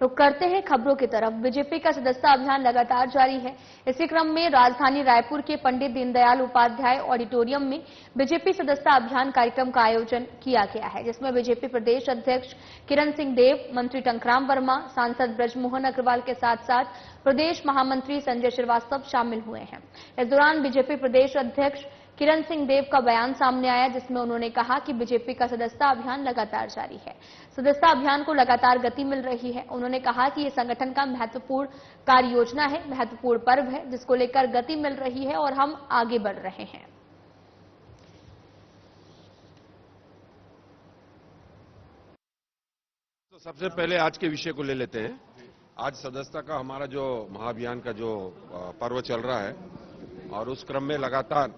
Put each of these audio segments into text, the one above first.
रुक करते हैं खबरों की तरफ। बीजेपी का सदस्यता अभियान लगातार जारी है। इसी क्रम में राजधानी रायपुर के पंडित दीनदयाल उपाध्याय ऑडिटोरियम में बीजेपी सदस्यता अभियान कार्यक्रम का आयोजन किया गया है, जिसमें बीजेपी प्रदेश अध्यक्ष किरण सिंह देव, मंत्री टंकराम वर्मा, सांसद ब्रजमोहन अग्रवाल के साथ साथ प्रदेश महामंत्री संजय श्रीवास्तव शामिल हुए हैं। इस दौरान बीजेपी प्रदेश अध्यक्ष किरण सिंह देव का बयान सामने आया, जिसमें उन्होंने कहा कि बीजेपी का सदस्यता अभियान लगातार जारी है। सदस्यता अभियान को लगातार गति मिल रही है। उन्होंने कहा कि ये संगठन का महत्वपूर्ण कार्य योजना है, महत्वपूर्ण पर्व है, जिसको लेकर गति मिल रही है और हम आगे बढ़ रहे हैं। तो सबसे पहले आज के विषय को ले लेते हैं। आज सदस्यता का हमारा जो महाअभियान का जो पर्व चल रहा है और उस क्रम में लगातार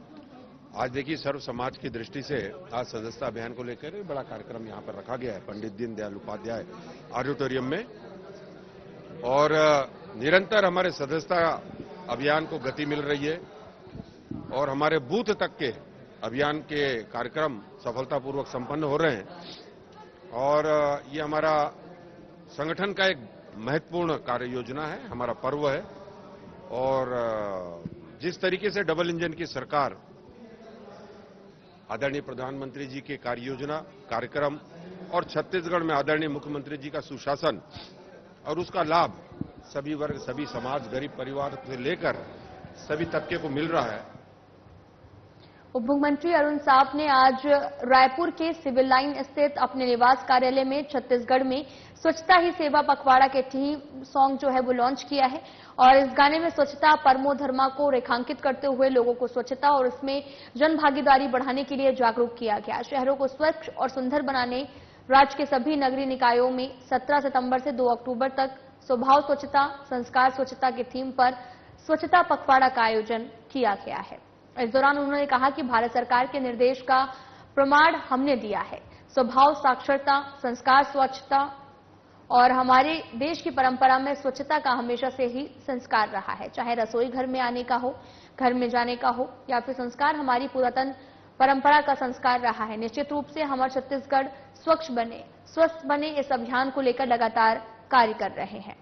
आज देखिए सर्व समाज की दृष्टि से आज सदस्यता अभियान को लेकर एक बड़ा कार्यक्रम यहां पर रखा गया है पंडित दीनदयाल उपाध्याय ऑडिटोरियम में। और निरंतर हमारे सदस्यता अभियान को गति मिल रही है और हमारे बूथ तक के अभियान के कार्यक्रम सफलतापूर्वक संपन्न हो रहे हैं। और ये हमारा संगठन का एक महत्वपूर्ण कार्य योजना है, हमारा पर्व है। और जिस तरीके से डबल इंजन की सरकार आदरणीय प्रधानमंत्री जी के कार्य योजना कार्यक्रम और छत्तीसगढ़ में आदरणीय मुख्यमंत्री जी का सुशासन और उसका लाभ सभी वर्ग, सभी समाज, गरीब परिवार से लेकर सभी तबके को मिल रहा है। उप मुख्यमंत्री अरुण साव ने आज रायपुर के सिविल लाइन स्थित अपने निवास कार्यालय में छत्तीसगढ़ में स्वच्छता ही सेवा पखवाड़ा के थीम सॉन्ग जो है वो लॉन्च किया है। और इस गाने में स्वच्छता परमो धर्मा को रेखांकित करते हुए लोगों को स्वच्छता और इसमें जन भागीदारी बढ़ाने के लिए जागरूक किया गया। शहरों को स्वच्छ और सुंदर बनाने राज्य के सभी नगरीय निकायों में 17 सितंबर से 2 अक्टूबर तक स्वभाव स्वच्छता, संस्कार स्वच्छता के थीम पर स्वच्छता पखवाड़ा का आयोजन किया गया है। इस दौरान उन्होंने कहा कि भारत सरकार के निर्देश का प्रमाण हमने दिया है। स्वभाव साक्षरता, संस्कार स्वच्छता और हमारे देश की परंपरा में स्वच्छता का हमेशा से ही संस्कार रहा है। चाहे रसोई घर में आने का हो, घर में जाने का हो या फिर संस्कार हमारी पुरातन परंपरा का संस्कार रहा है। निश्चित रूप से हमारा छत्तीसगढ़ स्वच्छ बने, स्वस्थ बने, इस अभियान को लेकर लगातार कार्य कर रहे हैं।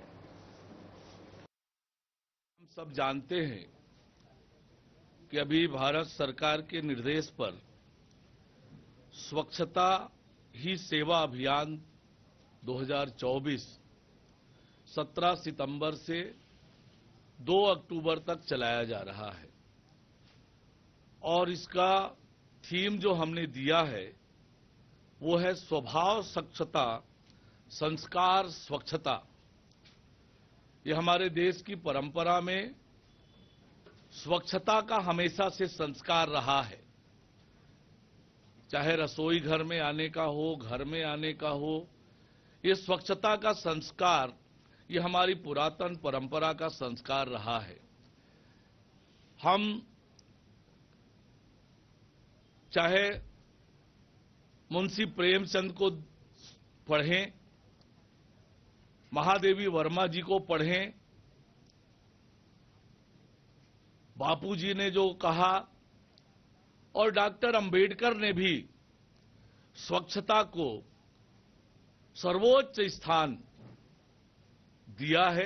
हम सब जानते हैं कि अभी भारत सरकार के निर्देश पर स्वच्छता ही सेवा अभियान 2024 17 सितंबर से 2 अक्टूबर तक चलाया जा रहा है। और इसका थीम जो हमने दिया है वो है स्वभाव स्वच्छता, संस्कार स्वच्छता। ये हमारे देश की परंपरा में स्वच्छता का हमेशा से संस्कार रहा है। चाहे रसोई घर में आने का हो, घर में आने का हो, ये स्वच्छता का संस्कार ये हमारी पुरातन परंपरा का संस्कार रहा है। हम चाहे मुंशी प्रेमचंद को पढ़ें, महादेवी वर्मा जी को पढ़ें, बापूजी ने जो कहा और डॉक्टर अंबेडकर ने भी स्वच्छता को सर्वोच्च स्थान दिया है।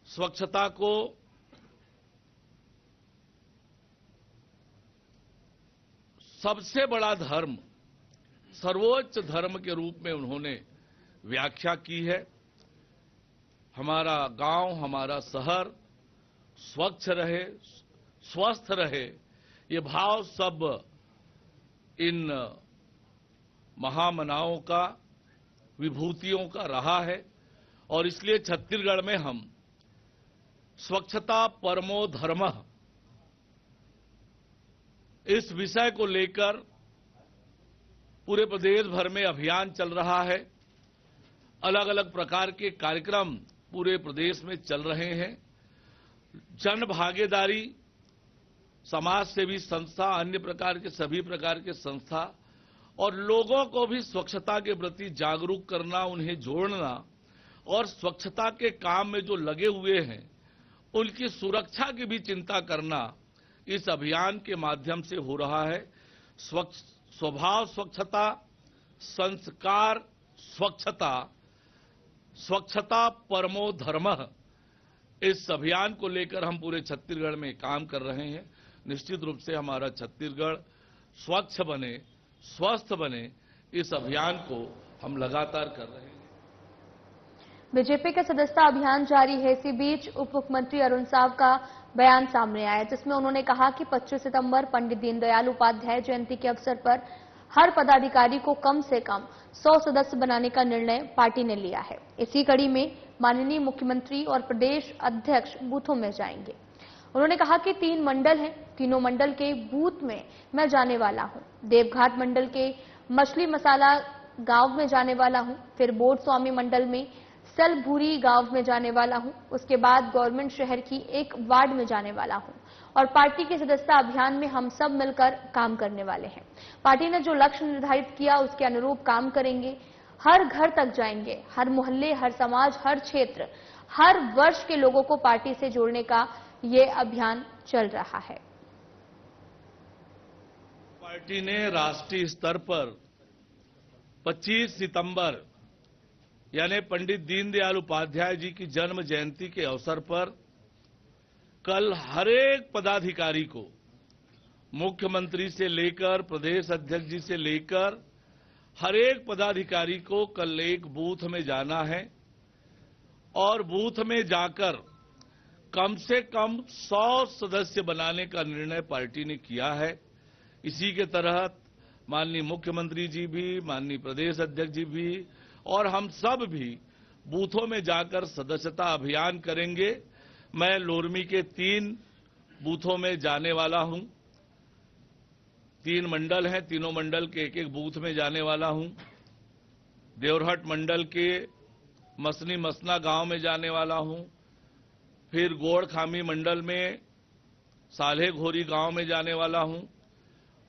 स्वच्छता को सबसे बड़ा धर्म, सर्वोच्च धर्म के रूप में उन्होंने व्याख्या की है। हमारा गांव, हमारा शहर स्वच्छ रहे, स्वस्थ रहे, ये भाव सब इन महामनाओं का, विभूतियों का रहा है। और इसलिए छत्तीसगढ़ में हम स्वच्छता परमो धर्मः इस विषय को लेकर पूरे प्रदेश भर में अभियान चल रहा है। अलग अलग प्रकार के कार्यक्रम पूरे प्रदेश में चल रहे हैं। जन भागीदारी, समाज सेवी संस्था, अन्य प्रकार के सभी प्रकार के संस्था और लोगों को भी स्वच्छता के प्रति जागरूक करना, उन्हें जोड़ना और स्वच्छता के काम में जो लगे हुए हैं उनकी सुरक्षा की भी चिंता करना इस अभियान के माध्यम से हो रहा है। स्वभाव स्वच्छता, संस्कार स्वच्छता, स्वच्छता परमो धर्मः, इस अभियान को लेकर हम पूरे छत्तीसगढ़ में काम कर रहे हैं। निश्चित रूप से हमारा छत्तीसगढ़ स्वच्छ बने, स्वस्थ बने, इस अभियान को हम लगातार कर रहे हैं। बीजेपी का सदस्यता अभियान जारी है। इसी बीच उप मुख्यमंत्री अरुण साव का बयान सामने आया, जिसमें उन्होंने कहा कि 25 सितंबर पंडित दीनदयाल उपाध्याय जयंती के अवसर पर हर पदाधिकारी को कम से कम 100 सदस्य बनाने का निर्णय पार्टी ने लिया है। इसी कड़ी में माननीय मुख्यमंत्री और प्रदेश अध्यक्ष बूथों में जाएंगे। उन्होंने कहा कि 3 मंडल हैं, तीनों मंडल के बूथ में मैं जाने वाला हूं। देवघाट मंडल के मछली मसाला गांव में जाने वाला हूं, फिर बोर्ड स्वामी मंडल में सलभूरी गांव में जाने वाला हूं, उसके बाद गवर्नमेंट शहर की एक वार्ड में जाने वाला हूं और पार्टी के सदस्यता अभियान में हम सब मिलकर काम करने वाले हैं। पार्टी ने जो लक्ष्य निर्धारित किया उसके अनुरूप काम करेंगे। हर घर तक जाएंगे, हर मोहल्ले, हर समाज, हर क्षेत्र, हर वर्ष के लोगों को पार्टी से जोड़ने का ये अभियान चल रहा है। पार्टी ने राष्ट्रीय स्तर पर 25 सितंबर यानी पंडित दीनदयाल उपाध्याय जी की जन्म जयंती के अवसर पर कल हर एक पदाधिकारी को, मुख्यमंत्री से लेकर प्रदेश अध्यक्ष जी से लेकर हर एक पदाधिकारी को कल एक बूथ में जाना है और बूथ में जाकर कम से कम 100 सदस्य बनाने का निर्णय पार्टी ने किया है। इसी के तहत माननीय मुख्यमंत्री जी भी, माननीय प्रदेश अध्यक्ष जी भी और हम सब भी बूथों में जाकर सदस्यता अभियान करेंगे। मैं लोरमी के 3 बूथों में जाने वाला हूं। 3 मंडल हैं, तीनों मंडल के एक बूथ में जाने वाला हूं। देवरहट मंडल के मसनी मसना गांव में जाने वाला हूं, फिर गोड़खामी मंडल में साल्हे घोरी गांव में जाने वाला हूं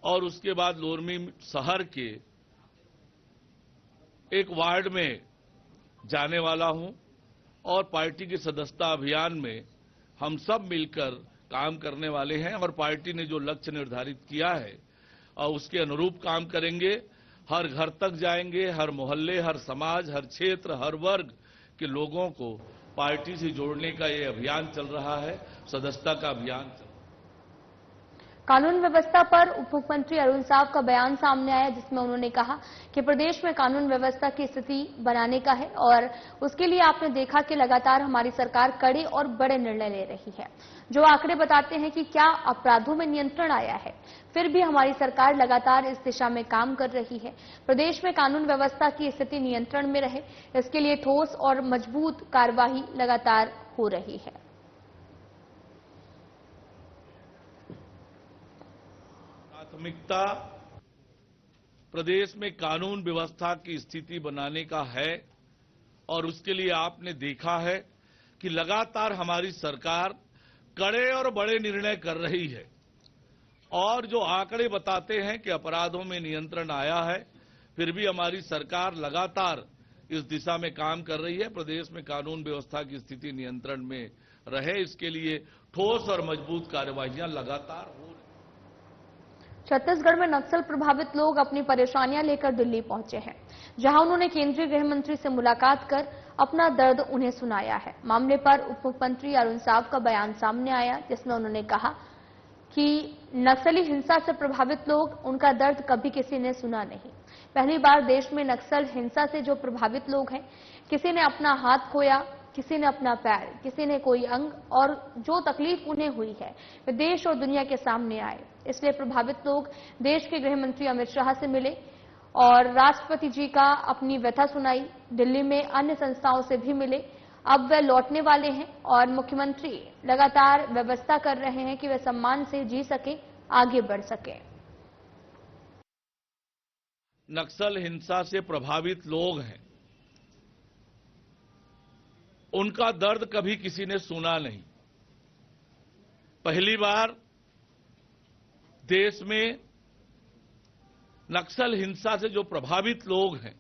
और उसके बाद लोरमी शहर के एक वार्ड में जाने वाला हूं और पार्टी की सदस्यता अभियान में हम सब मिलकर काम करने वाले हैं और पार्टी ने जो लक्ष्य निर्धारित किया है और उसके अनुरूप काम करेंगे। हर घर तक जाएंगे, हर मोहल्ले, हर समाज, हर क्षेत्र, हर वर्ग के लोगों को पार्टी से जोड़ने का ये अभियान चल रहा है, सदस्यता का अभियान चल रहा है। कानून व्यवस्था पर उप मुख्यमंत्री अरुण साव का बयान सामने आया, जिसमें उन्होंने कहा कि प्रदेश में कानून व्यवस्था की स्थिति बनाने का है और उसके लिए आपने देखा कि लगातार हमारी सरकार कड़े और बड़े निर्णय ले रही है, जो आंकड़े बताते हैं कि क्या अपराधों में नियंत्रण आया है। फिर भी हमारी सरकार लगातार इस दिशा में काम कर रही है। प्रदेश में कानून व्यवस्था की स्थिति नियंत्रण में रहे, इसके लिए ठोस और मजबूत कार्यवाही लगातार हो रही है। प्राथमिकता प्रदेश में कानून व्यवस्था की स्थिति बनाने का है और उसके लिए आपने देखा है कि लगातार हमारी सरकार कड़े और बड़े निर्णय कर रही है और जो आंकड़े बताते हैं कि अपराधों में नियंत्रण आया है, फिर भी हमारी सरकार लगातार इस दिशा में काम कर रही है। प्रदेश में कानून व्यवस्था की स्थिति नियंत्रण में रहे, इसके लिए ठोस और मजबूत कार्यवाहियां लगातार हो रही हैं। छत्तीसगढ़ में नक्सल प्रभावित लोग अपनी परेशानियां लेकर दिल्ली पहुंचे हैं, जहां उन्होंने केंद्रीय गृह मंत्री से मुलाकात कर अपना दर्द उन्हें सुनाया है। मामले पर उप मुख्यमंत्री अरुण साव का बयान सामने आया, जिसमें उन्होंने कहा कि नक्सली हिंसा से प्रभावित लोग, उनका दर्द कभी किसी ने सुना नहीं। पहली बार देश में नक्सल हिंसा से जो प्रभावित लोग हैं, किसी ने अपना हाथ खोया, किसी ने अपना पैर, किसी ने कोई अंग, और जो तकलीफ उन्हें हुई है वे देश और दुनिया के सामने आए। इसलिए प्रभावित लोग देश के गृह मंत्री अमित शाह से मिले और राष्ट्रपति जी का अपनी व्यथा सुनाई। दिल्ली में अन्य संस्थाओं से भी मिले। अब वे लौटने वाले हैं और मुख्यमंत्री लगातार व्यवस्था कर रहे हैं कि वे सम्मान से जी सके, आगे बढ़ सके। नक्सल हिंसा से प्रभावित लोग हैं, उनका दर्द कभी किसी ने सुना नहीं। पहली बार देश में नक्सल हिंसा से जो प्रभावित लोग हैं,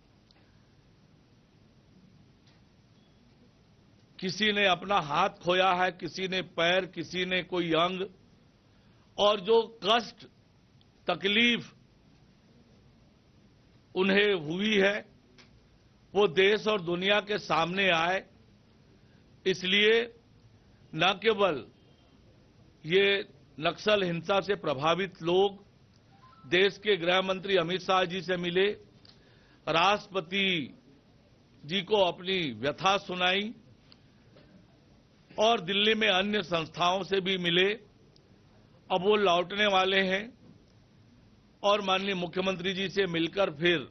किसी ने अपना हाथ खोया है, किसी ने पैर, किसी ने कोई अंग, और जो कष्ट तकलीफ उन्हें हुई है वो देश और दुनिया के सामने आए। इसलिए न केवल ये नक्सल हिंसा से प्रभावित लोग देश के गृह मंत्री अमित शाह जी से मिले, राष्ट्रपति जी को अपनी व्यथा सुनाई और दिल्ली में अन्य संस्थाओं से भी मिले। अब वो लौटने वाले हैं और माननीय मुख्यमंत्री जी से मिलकर फिर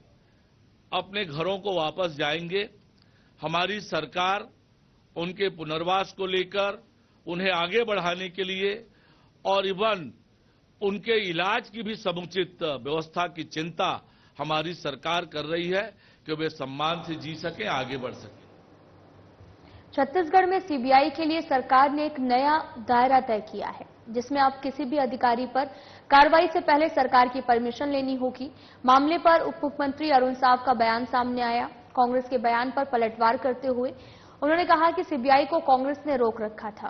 अपने घरों को वापस जाएंगे। हमारी सरकार उनके पुनर्वास को लेकर, उन्हें आगे बढ़ाने के लिए और इवन उनके इलाज की भी समुचित व्यवस्था की चिंता हमारी सरकार कर रही है कि वे सम्मान से जी सके, आगे बढ़ सके। छत्तीसगढ़ में सीबीआई के लिए सरकार ने एक नया दायरा तय किया है, जिसमें अब किसी भी अधिकारी पर कार्रवाई से पहले सरकार की परमिशन लेनी होगी। मामले पर उप मुख्यमंत्री अरुण साव का बयान सामने आया। कांग्रेस के बयान पर पलटवार करते हुए उन्होंने कहा कि सीबीआई को कांग्रेस ने रोक रखा था।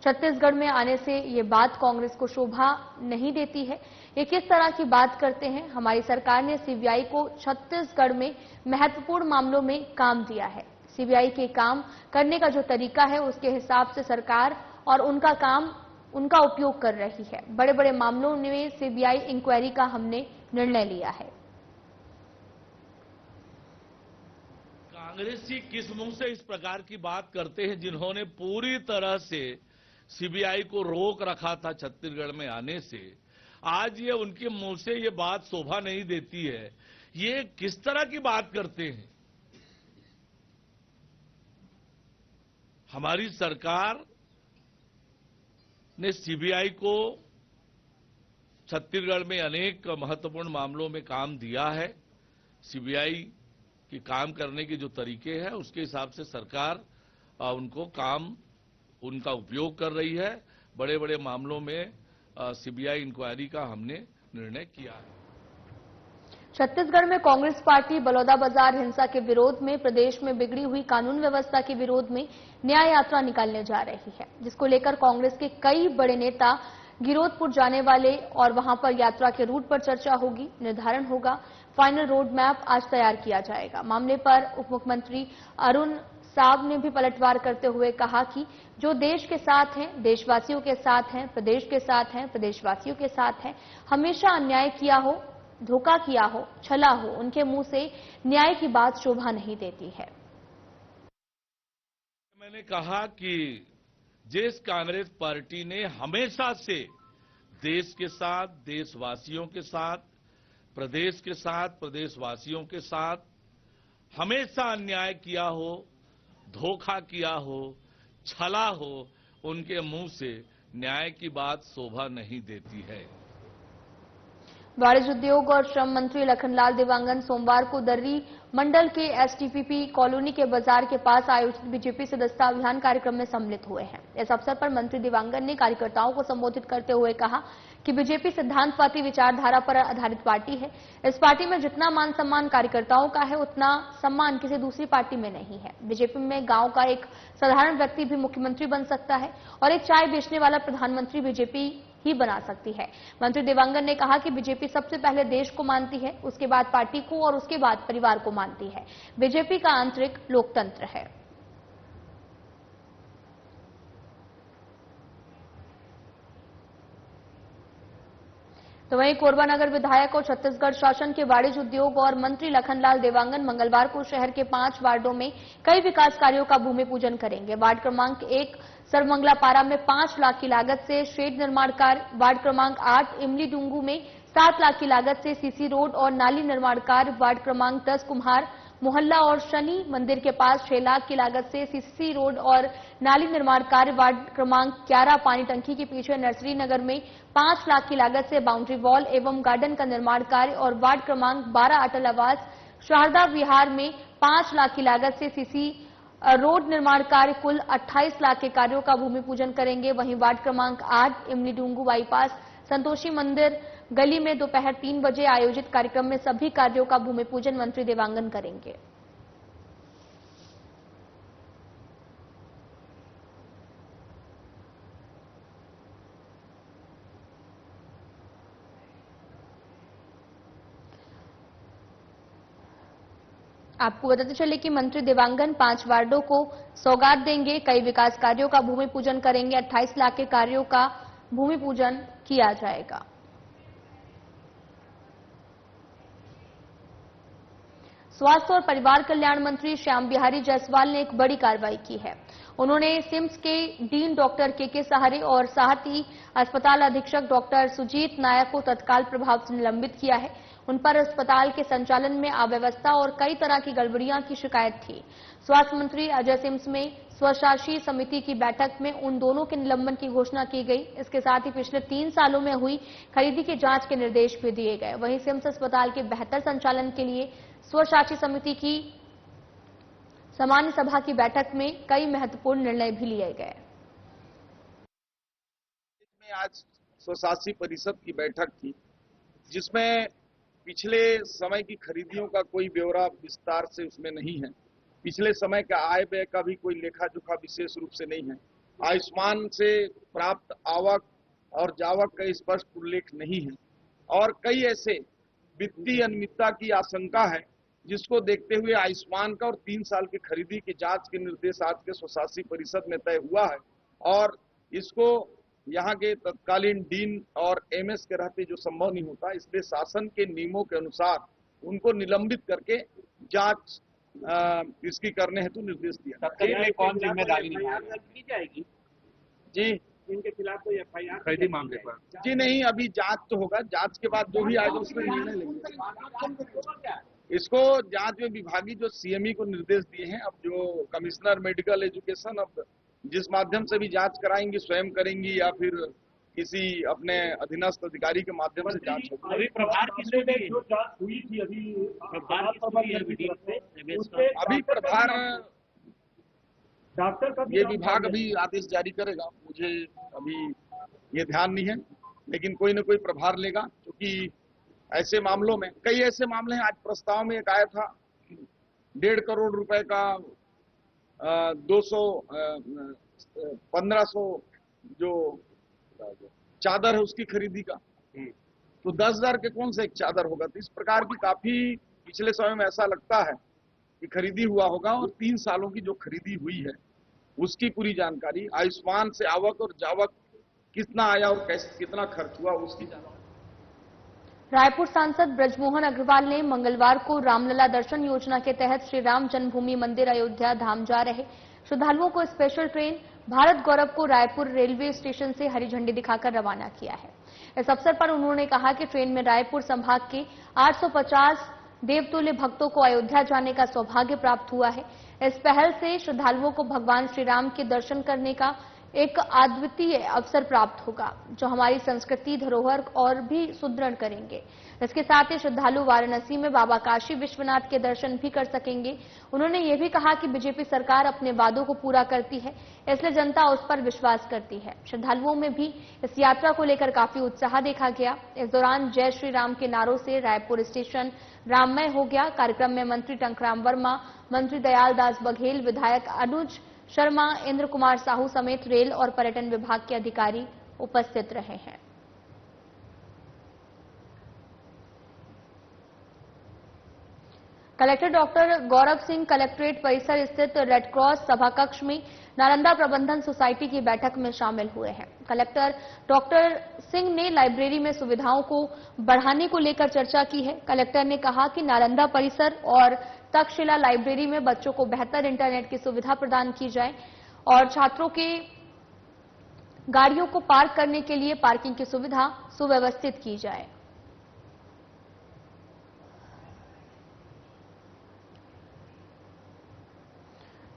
छत्तीसगढ़ में आने से ये बात कांग्रेस को शोभा नहीं देती है। ये किस तरह की बात करते हैं? हमारी सरकार ने सीबीआई को छत्तीसगढ़ में महत्वपूर्ण मामलों में काम दिया है। सीबीआई के काम करने का जो तरीका है, उसके हिसाब से सरकार और उनका उपयोग कर रही है। बड़े बड़े मामलों में सीबीआई इंक्वायरी का हमने निर्णय लिया है। कांग्रेसी किस मुंह से इस प्रकार की बात करते हैं, जिन्होंने पूरी तरह से सीबीआई को रोक रखा था छत्तीसगढ़ में आने से। आज ये उनके मुंह से ये बात शोभा नहीं देती है। ये किस तरह की बात करते हैं? हमारी सरकार ने सीबीआई को छत्तीसगढ़ में अनेक महत्वपूर्ण मामलों में काम दिया है। सीबीआई की काम करने के जो तरीके हैं, उसके हिसाब से सरकार उनका उपयोग कर रही है। बड़े बड़े मामलों में सीबीआई इंक्वायरी का हमने निर्णय किया है। छत्तीसगढ़ में कांग्रेस पार्टी बलौदाबाजार हिंसा के विरोध में प्रदेश में बिगड़ी हुई कानून व्यवस्था के विरोध में न्याय यात्रा निकालने जा रही है, जिसको लेकर कांग्रेस के कई बड़े नेता गिरोधपुर जाने वाले और वहां पर यात्रा के रूट पर चर्चा होगी, निर्धारण होगा। फाइनल रोड मैप आज तैयार किया जाएगा। मामले पर उप मुख्यमंत्री अरुण साव ने भी पलटवार करते हुए कहा कि जो देश के साथ हैं, देशवासियों के साथ हैं, प्रदेश के साथ हैं, प्रदेशवासियों के साथ हैं, हमेशा अन्याय किया हो, धोखा किया हो, छला हो, उनके मुंह से न्याय की बात शोभा नहीं देती है। मैंने कहा कि जिस कांग्रेस पार्टी ने हमेशा से देश के साथ, देशवासियों के साथ, प्रदेश के साथ, प्रदेशवासियों के साथ हमेशा अन्याय किया हो, धोखा किया हो, छला हो, उनके मुंह से न्याय की बात शोभा नहीं देती है। वाणिज्य उद्योग और श्रम मंत्री लखनलाल देवांगन सोमवार को दर्री मंडल के एसटीपीपी कॉलोनी के बाजार के पास आयोजित बीजेपी सदस्यता अभियान कार्यक्रम में सम्मिलित हुए हैं। इस अवसर पर मंत्री देवांगन ने कार्यकर्ताओं को संबोधित करते हुए कहा कि बीजेपी सिद्धांतवादी विचारधारा पर आधारित पार्टी है। इस पार्टी में जितना मान सम्मान कार्यकर्ताओं का है, उतना सम्मान किसी दूसरी पार्टी में नहीं है। बीजेपी में गांव का एक साधारण व्यक्ति भी मुख्यमंत्री बन सकता है और एक चाय बेचने वाला प्रधानमंत्री बीजेपी ही बना सकती है। मंत्री देवांगन ने कहा कि बीजेपी सबसे पहले देश को मानती है, उसके बाद पार्टी को और उसके बाद परिवार को मानती है। बीजेपी का आंतरिक लोकतंत्र है। तो वहीं कोरबा नगर विधायक और छत्तीसगढ़ शासन के वाणिज्य उद्योग और मंत्री लखनलाल देवांगन मंगलवार को शहर के 5 वार्डों में कई विकास कार्यों का भूमि पूजन करेंगे। वार्ड क्रमांक 1 सरमंगलापारा में 5 लाख की लागत से शेड निर्माण कार्य, वार्ड क्रमांक 8 इमली डूंगू में 7 लाख की लागत से सीसी रोड और नाली निर्माण कार्य, वार्ड क्रमांक 10 कुम्हार मोहल्ला और शनि मंदिर के पास 6 लाख की लागत से सीसी रोड और नाली निर्माण कार्य, वार्ड क्रमांक 11 पानी टंकी के पीछे नर्सरी नगर में 5 लाख की लागत से बाउंड्री वॉल एवं गार्डन का निर्माण कार्य और वार्ड क्रमांक 12 अटल आवास शारदा विहार में 5 लाख की लागत से सीसी रोड निर्माण कार्य कुल 28 लाख के कार्यों का भूमि पूजन करेंगे। वहीं वार्ड क्रमांक 8 इमली डूंगू बाईपास संतोषी मंदिर गली में दोपहर 3 बजे आयोजित कार्यक्रम में सभी कार्यों का भूमि पूजन मंत्री देवांगन करेंगे। आपको बताते चले कि मंत्री देवांगन 5 वार्डों को सौगात देंगे। कई विकास कार्यों का भूमि पूजन करेंगे। 28 लाख के कार्यों का भूमि पूजन किया जाएगा। स्वास्थ्य और परिवार कल्याण मंत्री श्याम बिहारी जायसवाल ने एक बड़ी कार्रवाई की है। उन्होंने सिम्स के डीन डॉक्टर के सहारे और साथ ही अस्पताल अधीक्षक डॉक्टर सुजीत नायक को तत्काल प्रभाव से निलंबित किया है। उन पर अस्पताल के संचालन में अव्यवस्था और कई तरह की गड़बड़ियां की शिकायत थी। स्वास्थ्य मंत्री अजय सिम्स में स्वशासी समिति की बैठक में उन दोनों के निलंबन की घोषणा की गई। इसके साथ ही पिछले 3 सालों में हुई खरीदी की जांच के निर्देश भी दिए गए। वहीं सिम्स अस्पताल के बेहतर संचालन के लिए स्वशासी समिति की सामान्य सभा की बैठक में कई महत्वपूर्ण निर्णय भी लिए गए। आज स्वशासी परिषद की बैठक थी, जिसमें पिछले समय की खरीदियों का कोई ब्यौरा विस्तार से उसमें नहीं है। पिछले समय का आय व्यय का भी कोई लेखा जोखा विशेष रूप से नहीं है। आयुष्मान से प्राप्त आवक और जावक का स्पष्ट उल्लेख नहीं है और कई ऐसे वित्तीय अनियमितता की आशंका है, जिसको देखते हुए आयुष्मान का और 3 साल की खरीदी की जांच के निर्देश आज के स्वशासी परिषद में तय हुआ है और इसको यहाँ के तत्कालीन डीन और एमएस के रहते जो संभव नहीं होता, इसलिए शासन के नियमों के अनुसार उनको निलंबित करके जांच इसकी करने हेतु निर्देश दिया। कौन जिम्मेदारी की जाएगी जी इनके खिलाफ कोई एफआईआर खरीदी मामले पर? जी नहीं, अभी जांच तो होगा, जांच के बाद जो भी आएगा उसमें निर्णय लेंगे। इसको जांच में विभागीय जो सीएमई को निर्देश दिए हैं, अब जो कमिश्नर मेडिकल एजुकेशन अब जिस माध्यम से भी जांच कराएंगी, स्वयं करेंगी या फिर किसी अपने अधीनस्थ अधिकारी के माध्यम से जांच होगी। अभी प्रभार किसने जो जांच हुई थी अभी प्रभार डॉक्टर का ये विभाग अभी आदेश जारी करेगा, मुझे अभी ये ध्यान नहीं है, लेकिन कोई न कोई प्रभार लेगा, क्योंकि ऐसे मामलों में कई ऐसे मामले हैं। आज प्रस्ताव में एक आया था 1.5 करोड़ रुपए का 1500 जो चादर है उसकी खरीदी का, तो 10,000 के कौन सा एक चादर होगा। तो इस प्रकार की काफी पिछले समय में ऐसा लगता है कि खरीदी हुआ होगा और 3 सालों की जो खरीदी हुई है उसकी पूरी जानकारी, आयुष्मान से आवक और जावक कितना आया और कैसे कितना खर्च हुआ उसकी जानकारी। रायपुर सांसद ब्रजमोहन अग्रवाल ने मंगलवार को रामलला दर्शन योजना के तहत श्री राम जन्मभूमि मंदिर अयोध्या धाम जा रहे श्रद्धालुओं को स्पेशल ट्रेन भारत गौरव को रायपुर रेलवे स्टेशन से हरी झंडी दिखाकर रवाना किया है। इस अवसर पर उन्होंने कहा कि ट्रेन में रायपुर संभाग के 850 देवतुल्य भक्तों को अयोध्या जाने का सौभाग्य प्राप्त हुआ है। इस पहल से श्रद्धालुओं को भगवान श्री राम के दर्शन करने का एक अद्वितीय अवसर प्राप्त होगा, जो हमारी संस्कृति धरोहर और भी सुदृढ़ करेंगे। इसके साथ ही श्रद्धालु वाराणसी में बाबा काशी विश्वनाथ के दर्शन भी कर सकेंगे। उन्होंने ये भी कहा कि बीजेपी सरकार अपने वादों को पूरा करती है, इसलिए जनता उस पर विश्वास करती है। श्रद्धालुओं में भी इस यात्रा को लेकर काफी उत्साह देखा गया। इस दौरान जय श्री राम के नारों से रायपुर स्टेशन राममय हो गया। कार्यक्रम में मंत्री टंकराम वर्मा, मंत्री दयाल दास बघेल, विधायक अनुज शर्मा, इंद्र कुमार साहू समेत रेल और पर्यटन विभाग के अधिकारी उपस्थित रहे हैं। Collector doctor Gaurav Singh collectorate परिसर स्थित रेड क्रॉस सभाकक्ष में नालंदा प्रबंधन सोसाइटी की बैठक में शामिल हुए हैं। कलेक्टर डॉक्टर सिंह ने लाइब्रेरी में सुविधाओं को बढ़ाने को लेकर चर्चा की है। कलेक्टर ने कहा कि नालंदा परिसर और तक्षशिला लाइब्रेरी में बच्चों को बेहतर इंटरनेट की सुविधा प्रदान की जाए और छात्रों के गाड़ियों को पार्क करने के लिए पार्किंग की सुविधा सुव्यवस्थित की जाए।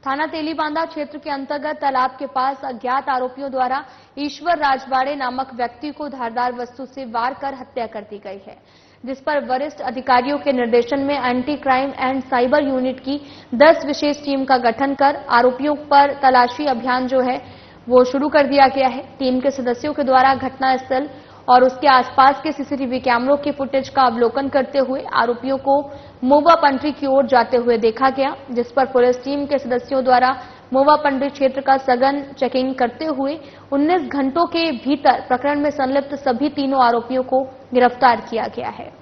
थाना तेलीबांधा क्षेत्र के अंतर्गत तालाब के पास अज्ञात आरोपियों द्वारा ईश्वर राजवाड़े नामक व्यक्ति को धारदार वस्तु से वार कर हत्या कर दी गई है, जिस पर वरिष्ठ अधिकारियों के निर्देशन में anti crime and cyber unit की 10 विशेष टीम का गठन कर आरोपियों पर तलाशी अभियान जो है वो शुरू कर दिया गया है। टीम के सदस्यों के द्वारा घटनास्थल और उसके आसपास के सीसीटीवी कैमरों के फुटेज का अवलोकन करते हुए आरोपियों को मोवा पंडरी की ओर जाते हुए देखा गया, जिस पर पुलिस टीम के सदस्यों द्वारा मोवा पंडरी क्षेत्र का सघन चेकिंग करते हुए 19 घंटों के भीतर प्रकरण में संलिप्त सभी तीनों आरोपियों को गिरफ्तार किया गया है।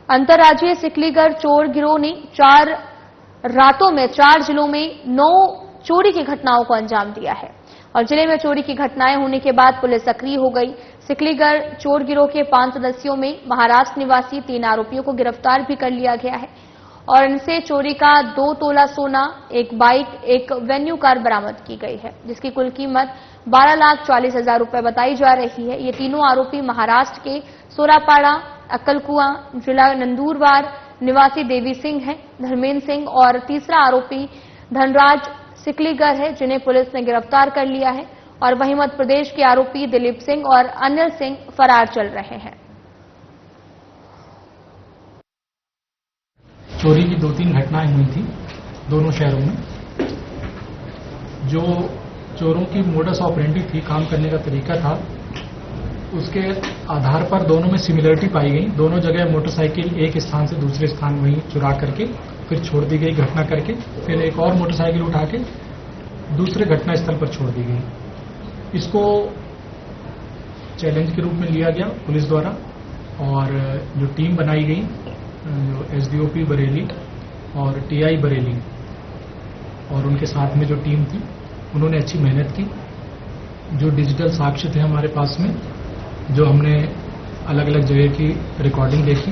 अंतर्राज्यीय सिकलीगढ़ चोर गिरोह ने 4 रातों में 4 जिलों में 9 चोरी की घटनाओं को अंजाम दिया है और जिले में चोरी की घटनाएं होने के बाद पुलिस सक्रिय हो गई। सिकलीगढ़ चोर गिरोह के 5 सदस्यों में महाराष्ट्र निवासी 3 आरोपियों को गिरफ्तार भी कर लिया गया है और इनसे चोरी का 2 तोला सोना, 1 बाइक, 1 वेन्यू कार बरामद की गई है, जिसकी कुल कीमत 12,40,000 रुपए बताई जा रही है। ये तीनों आरोपी महाराष्ट्र के सोरापाड़ा, अक्कलकुआ, जिला नंदुरबार निवासी देवी सिंह हैं, धर्मेंद्र सिंह और तीसरा आरोपी धनराज सिकलीगढ़ है, जिन्हें पुलिस ने गिरफ्तार कर लिया है और वहीं मध्य प्रदेश के आरोपी दिलीप सिंह और अनिल सिंह फरार चल रहे हैं। चोरी की 2-3 घटनाएं हुई थी दोनों शहरों में। जो चोरों की मोडस ऑपरेंडी थी, काम करने का तरीका था, उसके आधार पर दोनों में सिमिलरिटी पाई गई। दोनों जगह मोटरसाइकिल एक स्थान से दूसरे स्थान वहीं चुरा करके फिर छोड़ दी गई घटना करके, फिर एक और मोटरसाइकिल उठा के दूसरे घटना स्थल पर छोड़ दी गई। इसको चैलेंज के रूप में लिया गया पुलिस द्वारा और जो टीम बनाई गई, जो एसडीओपी बरेली और टीआई बरेली और उनके साथ में जो टीम थी, उन्होंने अच्छी मेहनत की। जो डिजिटल साक्ष्य थे हमारे पास में, जो हमने अलग अलग जगह की रिकॉर्डिंग देखी,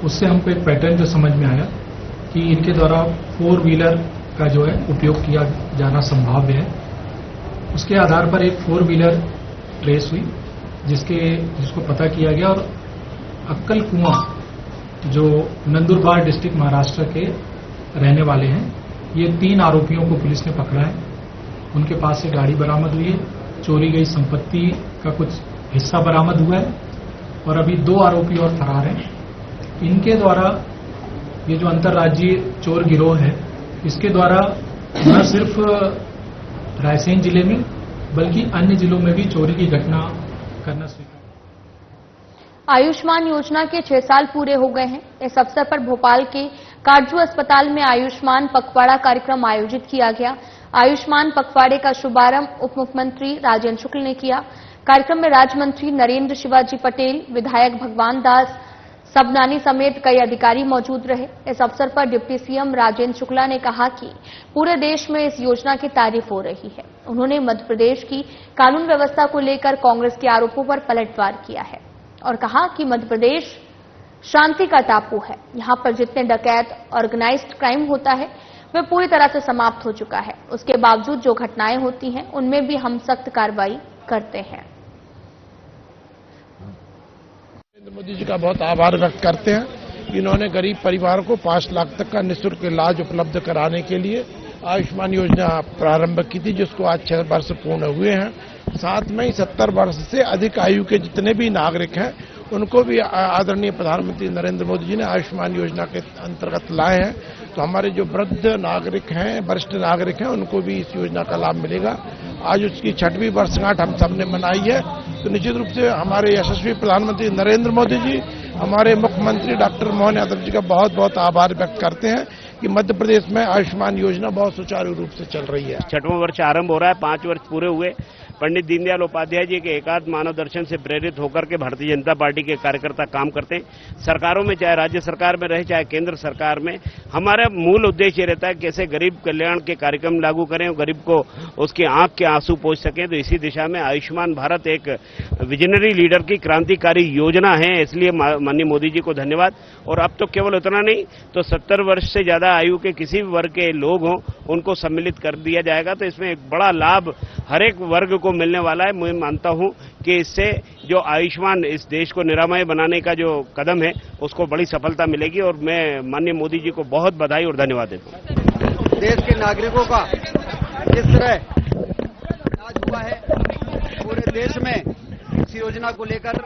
उससे हमको एक पैटर्न जो समझ में आया कि इनके द्वारा 4 व्हीलर का जो है उपयोग किया जाना संभाव्य है। उसके आधार पर एक 4 व्हीलर ट्रेस हुई, जिसको पता किया गया और अक्कलकुआ जो नंदुरबार डिस्ट्रिक्ट महाराष्ट्र के रहने वाले हैं, ये 3 आरोपियों को पुलिस ने पकड़ा है। उनके पास से गाड़ी बरामद हुई है, चोरी गई संपत्ति का कुछ हिस्सा बरामद हुआ है और अभी 2 आरोपी और फरार हैं। इनके द्वारा ये जो अंतर्राज्यीय चोर गिरोह है, इसके द्वारा न सिर्फ रायसेन जिले में बल्कि अन्य जिलों में भी चोरी की घटना करना स्वीकार। आयुष्मान योजना के 6 साल पूरे हो गए हैं। इस अवसर पर भोपाल के काटजू अस्पताल में आयुष्मान पखवाड़ा कार्यक्रम आयोजित किया गया। आयुष्मान पखवाड़े का शुभारंभ उप मुख्यमंत्री राजेंद्र शुक्ल ने किया। कार्यक्रम में राज्य मंत्री नरेंद्र शिवाजी पटेल, विधायक भगवान दास सबनानी समेत कई अधिकारी मौजूद रहे। इस अवसर पर डिप्टी सीएम राजेंद्र शुक्ला ने कहा कि पूरे देश में इस योजना की तारीफ हो रही है। उन्होंने मध्य प्रदेश की कानून व्यवस्था को लेकर कांग्रेस के आरोपों पर पलटवार किया है और कहा कि मध्य प्रदेश शांति का टापू है। यहां पर जितने डकैत, ऑर्गेनाइज्ड क्राइम होता है, वह पूरी तरह से समाप्त हो चुका है। उसके बावजूद जो घटनाएं होती हैं, उनमें भी हम सख्त कार्रवाई करते हैं। नरेंद्र मोदी जी का बहुत आभार व्यक्त करते हैं। इन्होंने गरीब परिवार को 5 लाख तक का निःशुल्क इलाज उपलब्ध कराने के लिए आयुष्मान योजना प्रारंभ की थी, जिसको आज 6 वर्ष पूर्ण हुए हैं। साथ में ही 70 वर्ष से अधिक आयु के जितने भी नागरिक हैं, उनको भी आदरणीय प्रधानमंत्री नरेंद्र मोदी जी ने आयुष्मान योजना के अंतर्गत लाए हैं। तो हमारे जो वृद्ध नागरिक हैं, वरिष्ठ नागरिक हैं, उनको भी इस योजना का लाभ मिलेगा। आज उसकी 6वीं वर्षगांठ हम सबने मनाई है। तो निश्चित रूप से हमारे यशस्वी प्रधानमंत्री नरेंद्र मोदी जी, हमारे मुख्यमंत्री डॉक्टर मोहन यादव जी का बहुत बहुत आभार व्यक्त करते हैं कि मध्य प्रदेश में आयुष्मान योजना बहुत सुचारू रूप से चल रही है। 6वां वर्ष आरंभ हो रहा है, 5 वर्ष पूरे हुए। पंडित दीनदयाल उपाध्याय जी के एकात्म मानव दर्शन से प्रेरित होकर के भारतीय जनता पार्टी के कार्यकर्ता काम करते हैं। सरकारों में, चाहे राज्य सरकार में रहे, चाहे केंद्र सरकार में, हमारा मूल उद्देश्य ये रहता है कैसे गरीब कल्याण के कार्यक्रम लागू करें और गरीब को उसके आंख के आंसू पहुंच सके। तो इसी दिशा में आयुष्मान भारत एक विजनरी लीडर की क्रांतिकारी योजना है। इसलिए माननीय मोदी जी को धन्यवाद। और अब तो केवल उतना नहीं, तो 70 वर्ष से ज्यादा आयु के किसी भी वर्ग के लोग हों, उनको सम्मिलित कर दिया जाएगा। तो इसमें एक बड़ा लाभ हर एक वर्ग को मिलने वाला है। मैं मानता हूं कि इससे जो आयुष्मान इस देश को निरामय बनाने का जो कदम है, उसको बड़ी सफलता मिलेगी। और मैं माननीय मोदी जी को बहुत बधाई और धन्यवाद देता हूं। देश के नागरिकों का जिस तरह इलाज हुआ है, पूरे देश में इस योजना को लेकर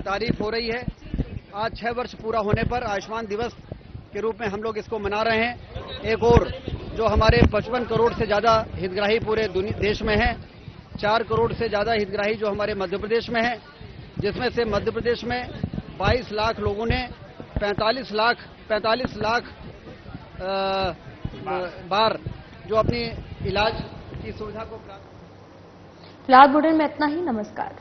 तारीफ हो रही है। आज 6 वर्ष पूरा होने पर आयुष्मान दिवस के रूप में हम लोग इसको मना रहे हैं। एक और जो हमारे 55 करोड़ से ज्यादा हितग्राही पूरे देश में हैं, 4 करोड़ से ज्यादा हितग्राही जो हमारे मध्य प्रदेश में हैं, जिसमें से मध्य प्रदेश में 22 लाख लोगों ने 45 लाख बार जो अपनी इलाज की सुविधा को प्राप्त। फिलहाल बुलेटिन में इतना ही। नमस्कार।